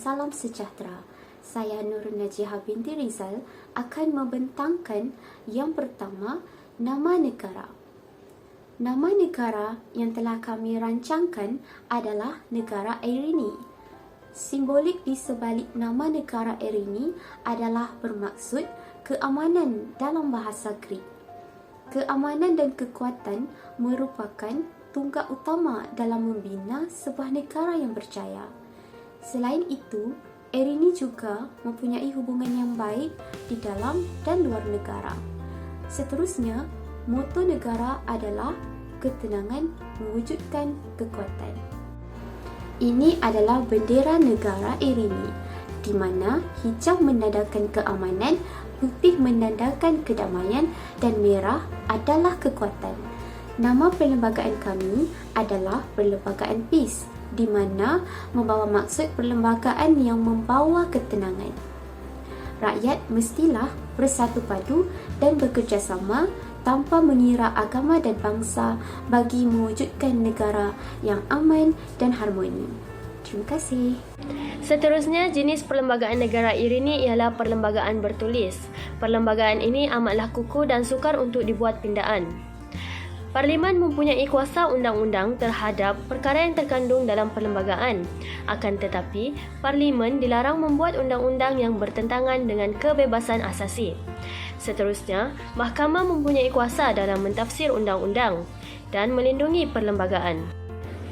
salam sejahtera. Saya Nur Najihah binti Rizal akan membentangkan yang pertama, nama negara. Nama negara yang telah kami rancangkan adalah negara Erini. Simbolik di sebalik nama negara Erini adalah bermaksud keamanan dalam bahasa Greek. Keamanan dan kekuatan merupakan tunggak utama dalam membina sebuah negara yang berjaya. Selain itu, Erini juga mempunyai hubungan yang baik di dalam dan luar negara. Seterusnya, moto negara adalah ketenangan mewujudkan kekuatan. Ini adalah bendera negara Erini, di mana hijau menandakan keamanan, putih menandakan kedamaian dan merah adalah kekuatan. Nama perlembagaan kami adalah Perlembagaan PEACE, di mana membawa maksud perlembagaan yang membawa ketenangan. Rakyat mestilah bersatu padu dan bekerjasama tanpa mengira agama dan bangsa bagi mewujudkan negara yang aman dan harmoni. Terima kasih. Seterusnya, jenis perlembagaan negara Erini ialah perlembagaan bertulis. Perlembagaan ini amatlah kukuh dan sukar untuk dibuat pindaan. Parlimen mempunyai kuasa undang-undang terhadap perkara yang terkandung dalam perlembagaan. Akan tetapi, Parlimen dilarang membuat undang-undang yang bertentangan dengan kebebasan asasi. Seterusnya, Mahkamah mempunyai kuasa dalam mentafsir undang-undang dan melindungi perlembagaan.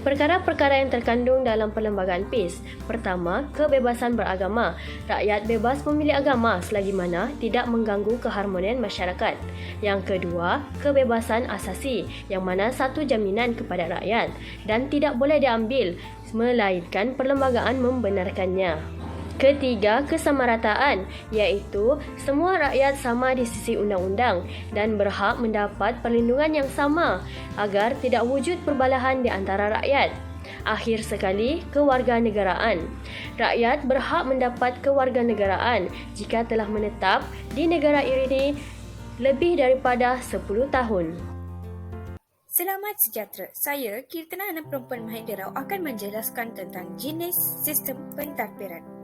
Perkara-perkara yang terkandung dalam perlembagaan PEACE. Pertama, kebebasan beragama. Rakyat bebas memilih agama selagi mana tidak mengganggu keharmonian masyarakat. Yang kedua, kebebasan asasi, yang mana satu jaminan kepada rakyat dan tidak boleh diambil melainkan perlembagaan membenarkannya. Ketiga, kesamarataan, iaitu semua rakyat sama di sisi undang-undang dan berhak mendapat perlindungan yang sama agar tidak wujud perbalahan di antara rakyat. Akhir sekali, kewarganegaraan. Rakyat berhak mendapat kewarganegaraan jika telah menetap di negara ini lebih daripada 10 tahun. Selamat sejahtera. Saya, Kirtana Anak Perempuan Mahidra akan menjelaskan tentang jenis sistem pentadbiran.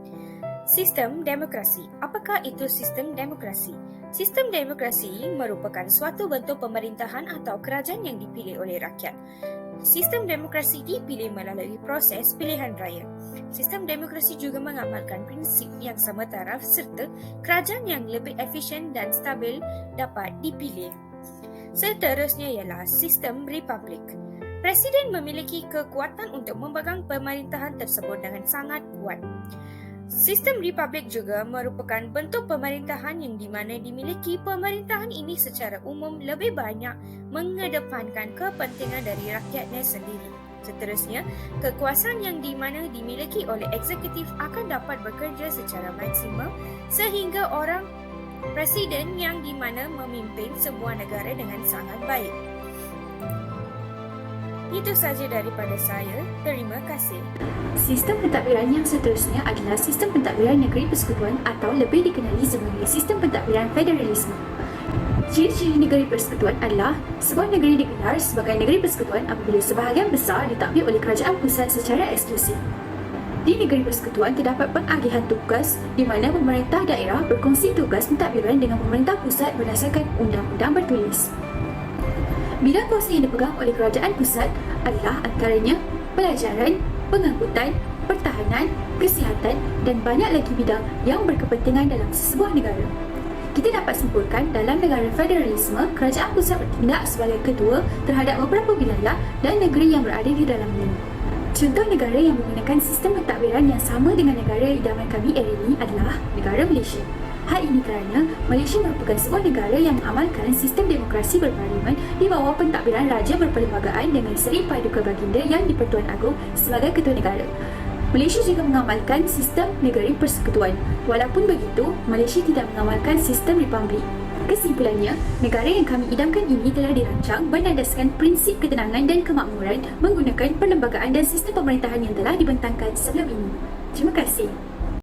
Sistem demokrasi. Apakah itu sistem demokrasi? Sistem demokrasi merupakan suatu bentuk pemerintahan atau kerajaan yang dipilih oleh rakyat. Sistem demokrasi dipilih melalui proses pilihan raya. Sistem demokrasi juga mengamalkan prinsip yang sama taraf serta kerajaan yang lebih efisien dan stabil dapat dipilih. Seterusnya ialah sistem republik. Presiden memiliki kekuatan untuk memegang pemerintahan tersebut dengan sangat kuat. Sistem republik juga merupakan bentuk pemerintahan yang di mana dimiliki pemerintahan ini secara umum lebih banyak mengedepankan kepentingan dari rakyatnya sendiri. Seterusnya, kekuasaan yang di mana dimiliki oleh eksekutif akan dapat bekerja secara maksimal sehingga orang presiden yang di mana memimpin sebuah negara dengan sangat baik. Itu saja daripada saya. Terima kasih. Sistem pentadbiran yang seterusnya adalah sistem pentadbiran negeri persekutuan atau lebih dikenali sebagai sistem pentadbiran federalisme. Ciri-ciri negeri persekutuan adalah sebuah negeri digelar sebagai negeri persekutuan apabila sebahagian besar ditadbir oleh kerajaan pusat secara eksklusif. Di negeri persekutuan terdapat pengagihan tugas di mana pemerintah daerah berkongsi tugas pentadbiran dengan pemerintah pusat berdasarkan undang-undang bertulis. Bidang kuasa yang dipegang oleh kerajaan pusat adalah antaranya pelajaran, pengangkutan, pertahanan, kesihatan dan banyak lagi bidang yang berkepentingan dalam sebuah negara. Kita dapat simpulkan dalam negara federalisme, kerajaan pusat bertindak sebagai ketua terhadap beberapa wilayah dan negeri yang berada di dalamnya. Contoh negara yang menggunakan sistem pentadbiran yang sama dengan negara idaman kami Erini adalah negara Malaysia. Hal ini kerana Malaysia merupakan sebuah negara yang mengamalkan sistem demokrasi berparlimen di bawah pentadbiran Raja Berperlembagaan dengan Seri Paduka Baginda yang di-Pertuan Agong sebagai ketua negara. Malaysia juga mengamalkan sistem negeri persekutuan. Walaupun begitu, Malaysia tidak mengamalkan sistem republik. Kesimpulannya, negara yang kami idamkan ini telah dirancang berdasarkan prinsip ketenangan dan kemakmuran menggunakan perlembagaan dan sistem pemerintahan yang telah dibentangkan sebelum ini. Terima kasih.